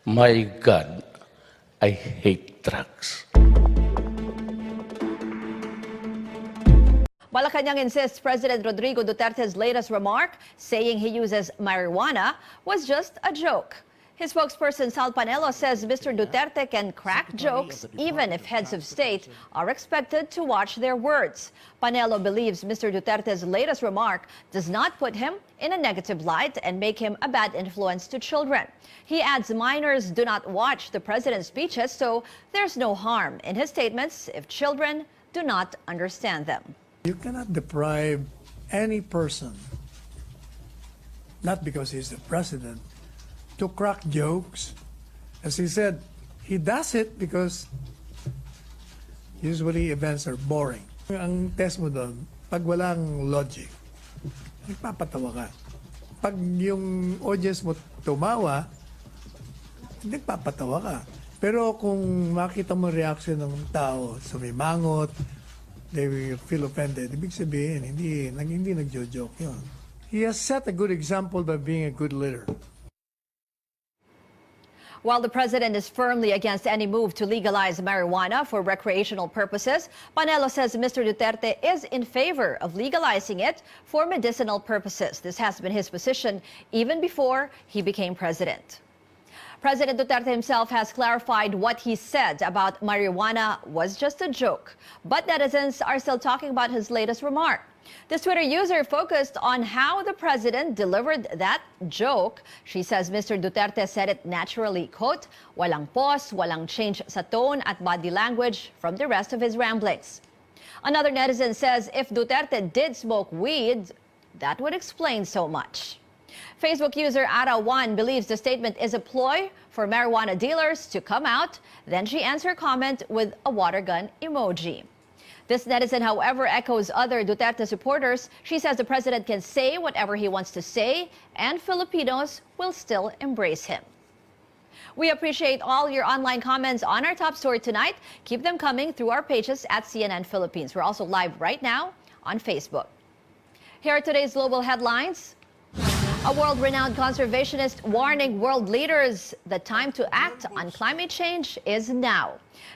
My God, I hate trucks. Malacanang insists President Rodrigo Duterte's latest remark, saying he uses marijuana, was just a joke. His spokesperson Sal Panelo says Mr. Duterte can crack jokes even if heads of state are expected to watch their words. Panelo believes Mr. Duterte's latest remark does not put him in a negative light and make him a bad influence to children. He adds minors do not watch the president's speeches, so there's no harm in his statements if children do not understand them. You cannot deprive any person, not because he's the president, to crack jokes. As he said, he does it because usually events are boring. Ang test mo doon, pag walang logic, nagpapatawa ka. Pag yung audience mo tumawa, nagpapatawa ka. Pero kung makita mo reaction ng tao, sumimangot, they will feel offended, ibig sabihin, hindi nagjo-joke yun. He has set a good example by being a good leader. While the president is firmly against any move to legalize marijuana for recreational purposes, Panelo says Mr. Duterte is in favor of legalizing it for medicinal purposes. This has been his position even before he became president. President Duterte himself has clarified what he said about marijuana was just a joke, but netizens are still talking about his latest remark. This Twitter user focused on how the president delivered that joke. She says Mr. Duterte said it naturally, quote, walang pause, walang change sa tone at body language from the rest of his ramblings. Another netizen says if Duterte did smoke weed, that would explain so much. Facebook user Ara1 believes the statement is a ploy for marijuana dealers to come out. Then she ends her comment with a water gun emoji. This netizen, however, echoes other Duterte supporters. She says the president can say whatever he wants to say, and Filipinos will still embrace him. We appreciate all your online comments on our top story tonight. Keep them coming through our pages at CNN Philippines. We're also live right now on Facebook. Here are today's global headlines. A world-renowned conservationist warning world leaders the time to act on climate change is now.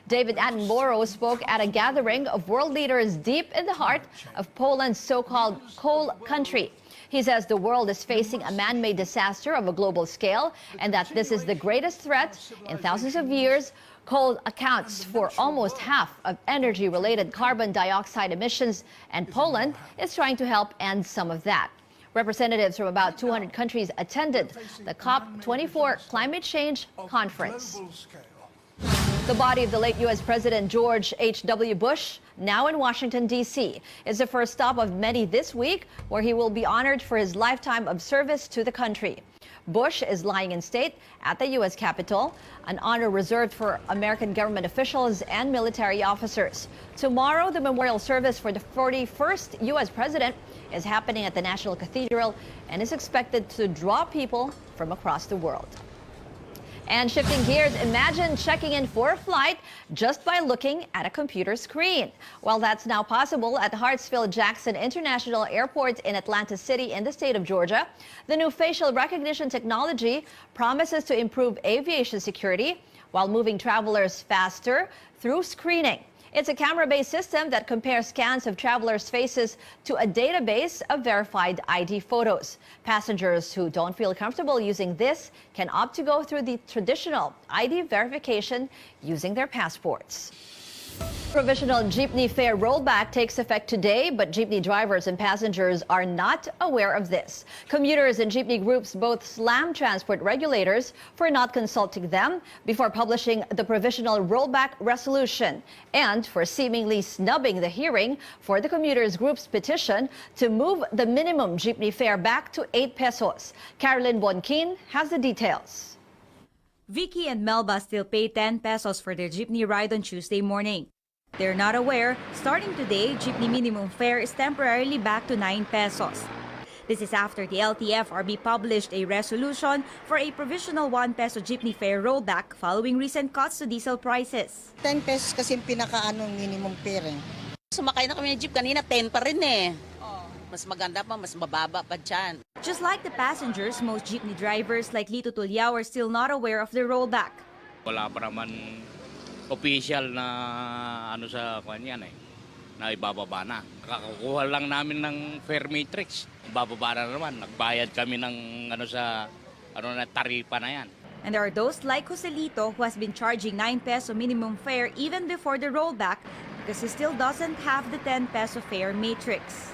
David Attenborough spoke at a gathering of world leaders deep in the heart of Poland's so-called coal country. He says the world is facing a man-made disaster of a global scale and that this is the greatest threat in thousands of years. Coal accounts for almost half of energy-related carbon dioxide emissions, and Poland is trying to help end some of that. Representatives from about 200 countries attended the COP24 climate change conference. The body of the late U.S. President George H.W. Bush, now in Washington, D.C., is the first stop of many this week, where he will be honored for his lifetime of service to the country. Bush is lying in state at the U.S. Capitol, an honor reserved for American government officials and military officers. Tomorrow, the memorial service for the 41st U.S. president is happening at the National Cathedral and is expected to draw people from across the world. And shifting gears, imagine checking in for a flight just by looking at a computer screen. Well, that's now possible at Hartsfield-Jackson International Airport in Atlanta City in the state of Georgia. The new facial recognition technology promises to improve aviation security while moving travelers faster through screening. It's a camera-based system that compares scans of travelers' faces to a database of verified ID photos. Passengers who don't feel comfortable using this can opt to go through the traditional ID verification using their passports. Provisional jeepney fare rollback takes effect today, but jeepney drivers and passengers are not aware of this. Commuters and jeepney groups both slam transport regulators for not consulting them before publishing the provisional rollback resolution and for seemingly snubbing the hearing for the commuters group's petition to move the minimum jeepney fare back to 8 pesos. Carolyn Bonquin has the details. Vicky and Melba still pay 10 pesos for their jeepney ride on Tuesday morning. They're not aware, starting today, jeepney minimum fare is temporarily back to 9 pesos. This is after the LTFRB published a resolution for a provisional 1 peso jeepney fare rollback following recent cuts to diesel prices. 10 pesos kasi yung pinaka minimum fare. Sumakay na kami ng jeep kanina, 10 pa rin eh. Mas maganda pa, mas mababa pa dyan. Just like the passengers, most jeepney drivers like Lito Tulyao are still not aware of the rollback. Wala pa naman official na ano sa kanyan na ibababa na. Kakakuha lang namin ng fare matrix. Ibababa na naman. Nagbayad kami ng taripa na yan. And there are those like Joselito who has been charging 9 peso minimum fare even before the rollback because he still doesn't have the 10 peso fare matrix.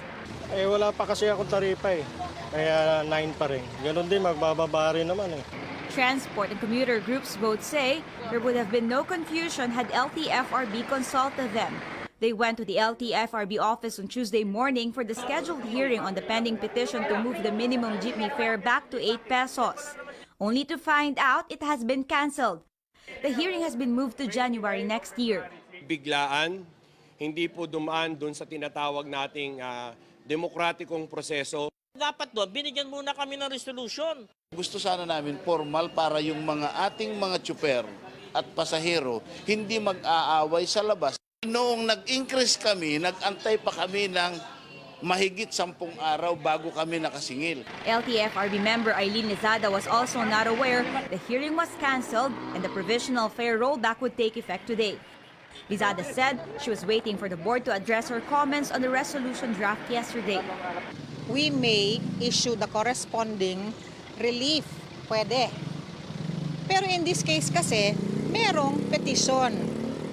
Wala pa kasi akong taripa Kaya 9 pa rin. Ganon din, magbababa rin naman Transport and commuter groups both say there would have been no confusion had LTFRB consulted them. They went to the LTFRB office on Tuesday morning for the scheduled hearing on the pending petition to move the minimum jeepney fare back to 8 pesos, only to find out it has been canceled. The hearing has been moved to January next year. Biglaan, hindi po dumaan doon sa tinatawag nating demokratikong proseso. Dapat doon, binigyan muna kami ng resolution. Gusto sana namin formal para yung ating mga tsuper at pasahero hindi mag-aaway sa labas. Noong nag-increase kami, nag-antay pa kami ng mahigit 10 araw bago kami nakasingil. LTFRB member Eileen Lizada was also not aware the hearing was canceled and the provisional fare rollback would take effect today. Lizada said she was waiting for the board to address her comments on the resolution draft yesterday. We may issue the corresponding relief. Pwede. Pero in this case kasi, merong petition.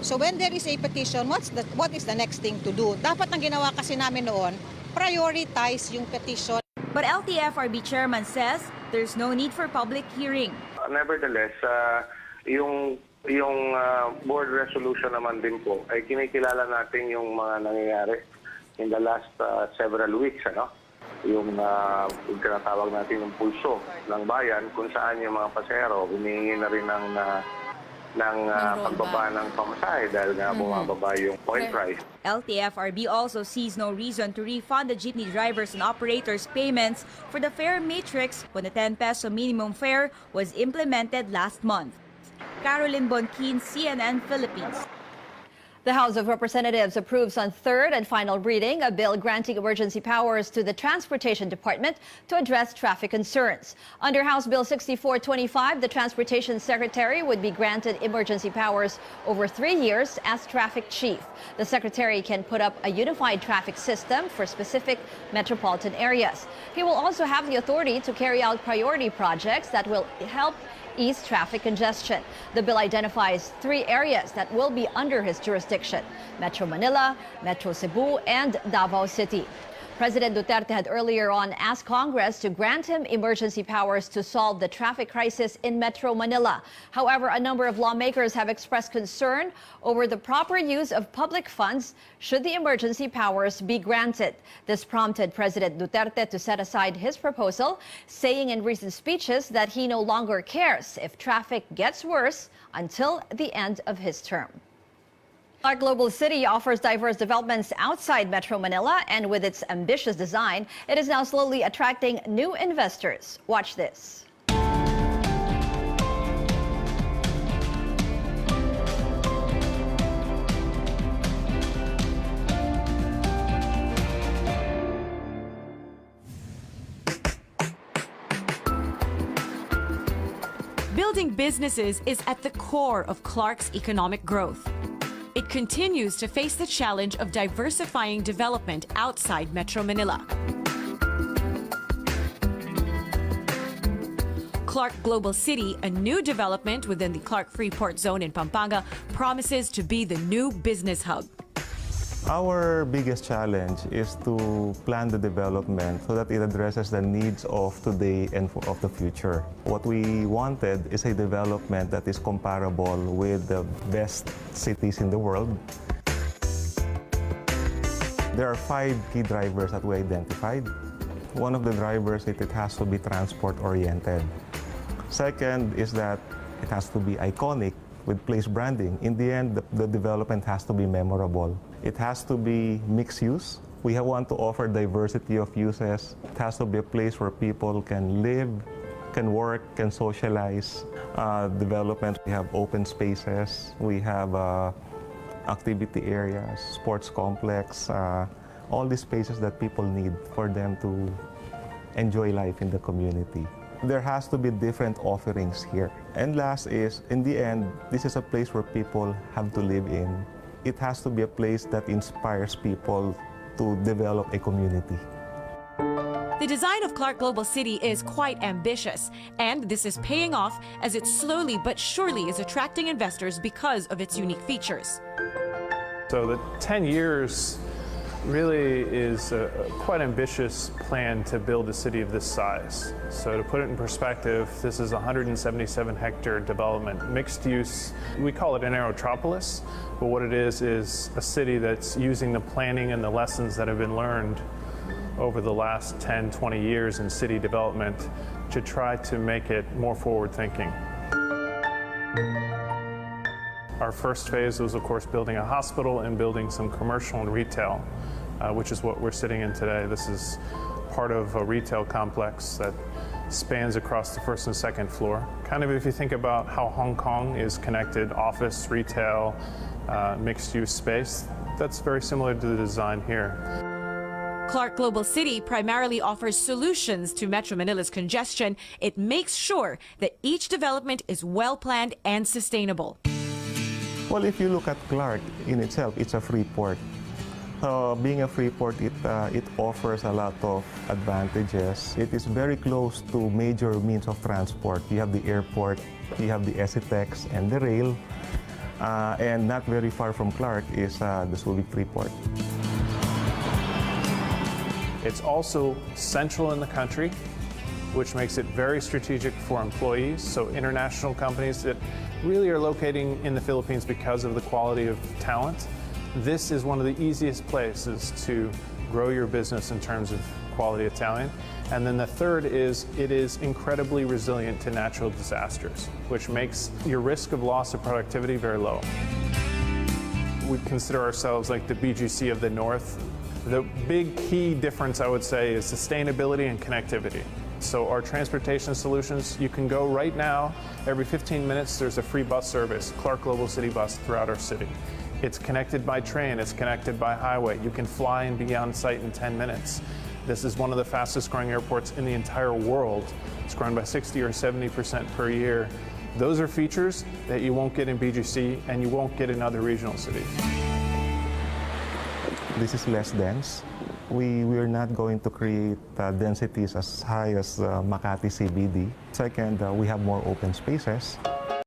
So when there is a petition, what is the next thing to do? Dapat ang ginawa kasi namin noon, prioritize yung petition. But LTFRB chairman says there's no need for public hearing. Nevertheless, yung board resolution naman din po ay kinikilala natin yung mga nangyayari in the last several weeks, yung tinatawag natin yung pulso ng bayan kung saan yung mga pasahero humihingi na rin ng pagbaba ng pamasahe dahil nga bumababa yung oil price. LTFRB also sees no reason to refund the jeepney drivers and operators payments for the fare matrix when the 10 peso minimum fare was implemented last month. Caroline Bonquin, CNN Philippines. The House of Representatives approves on third and final reading a bill granting emergency powers to the Transportation Department to address traffic concerns. Under House Bill 6425, the Transportation Secretary would be granted emergency powers over 3 years as traffic chief. The Secretary can put up a unified traffic system for specific metropolitan areas. He will also have the authority to carry out priority projects that will help ease traffic congestion. The bill identifies 3 areas that will be under his jurisdiction: Metro Manila, Metro Cebu, and Davao City. President Duterte had earlier on asked Congress to grant him emergency powers to solve the traffic crisis in Metro Manila. However, a number of lawmakers have expressed concern over the proper use of public funds should the emergency powers be granted. This prompted President Duterte to set aside his proposal, saying in recent speeches that he no longer cares if traffic gets worse until the end of his term. Our global city offers diverse developments outside Metro Manila, and with its ambitious design, it is now slowly attracting new investors. Watch this. Building businesses is at the core of Clark's economic growth. It continues to face the challenge of diversifying development outside Metro Manila. Clark Global City, a new development within the Clark Freeport Zone in Pampanga, promises to be the new business hub. Our biggest challenge is to plan the development so that it addresses the needs of today and of the future. What we wanted is a development that is comparable with the best cities in the world. There are 5 key drivers that we identified. One of the drivers is it has to be transport-oriented. Second is that it has to be iconic with place branding. In the end, the development has to be memorable. It has to be mixed use. We want to offer diversity of uses. It has to be a place where people can live, can work, can socialize. Development, we have open spaces. We have activity areas, sports complex. all the spaces that people need for them to enjoy life in the community. There has to be different offerings here. And last is, in the end, this is a place where people have to live in. It has to be a place that inspires people to develop a community. The design of Clark Global City is quite ambitious, and this is paying off as it slowly but surely is attracting investors because of its unique features. So the 10 years really is a quite ambitious plan to build a city of this size. So to put it in perspective, this is a 177-hectare development, mixed use. We call it an aerotropolis, but what it is a city that's using the planning and the lessons that have been learned over the last 10, 20 years in city development to try to make it more forward-thinking. Our first phase was, of course, building a hospital and building some commercial and retail, which is what we're sitting in today. This is part of a retail complex that spans across the first and second floor. Kind of if you think about how Hong Kong is connected, office, retail, mixed-use space, that's very similar to the design here. Clark Global City primarily offers solutions to Metro Manila's congestion. It makes sure that each development is well-planned and sustainable. Well, if you look at Clark in itself, it's a free port. Being a free port, it offers a lot of advantages. It is very close to major means of transport. You have the airport, you have the SETEX and the rail, and not very far from Clark is the Subic Freeport. It's also central in the country, which makes it very strategic for employees. So international companies that really are locating in the Philippines because of the quality of talent. This is one of the easiest places to grow your business in terms of quality of talent. And then the third is it is incredibly resilient to natural disasters, which makes your risk of loss of productivity very low. We consider ourselves like the BGC of the North. The big key difference, I would say, is sustainability and connectivity. So our transportation solutions, you can go right now, every 15 minutes there's a free bus service, Clark Global City Bus, throughout our city. It's connected by train, it's connected by highway. You can fly and be on site in 10 minutes. This is one of the fastest growing airports in the entire world. It's grown by 60 or 70% per year. Those are features that you won't get in BGC and you won't get in other regional cities. This is less dense. We're not going to create densities as high as Makati CBD. Second, we have more open spaces.